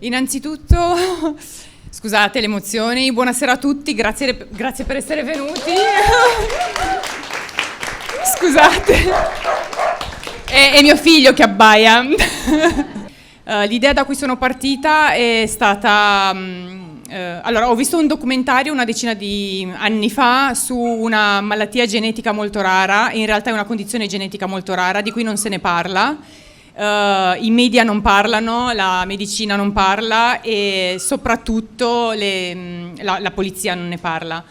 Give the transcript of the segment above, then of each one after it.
Innanzitutto, scusate le emozioni, buonasera a tutti, grazie per essere venuti. Scusate, è mio figlio che abbaia. L'idea da cui sono partita è stata... allora, ho visto un documentario una decina di anni fa su una malattia genetica molto rara, in realtà è una condizione genetica molto rara di cui non se ne parla. I media non parlano, la medicina non parla e soprattutto la polizia non ne parla.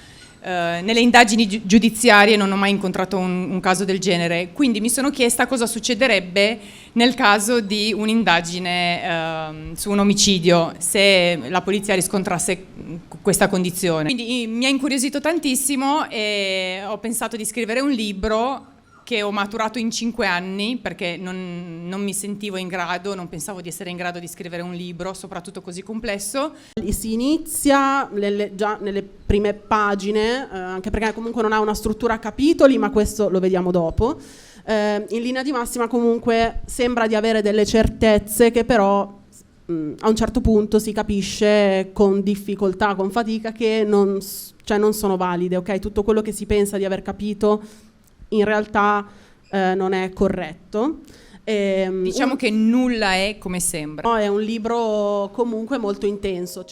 Nelle indagini giudiziarie non ho mai incontrato un caso del genere, quindi mi sono chiesta cosa succederebbe nel caso di un'indagine su un omicidio, se la polizia riscontrasse questa condizione. Quindi mi ha incuriosito tantissimo e ho pensato di scrivere un libro che ho maturato in 5 anni perché non mi sentivo in grado, non pensavo di essere in grado di scrivere un libro, soprattutto così complesso. Si inizia già nelle prime pagine, anche perché comunque non ha una struttura a capitoli, ma questo lo vediamo dopo. In linea di massima comunque sembra di avere delle certezze che però a un certo punto si capisce con difficoltà, con fatica, che non sono valide, ok? Tutto quello che si pensa di aver capito in realtà non è corretto. Diciamo che nulla è come sembra. No, è un libro comunque molto intenso.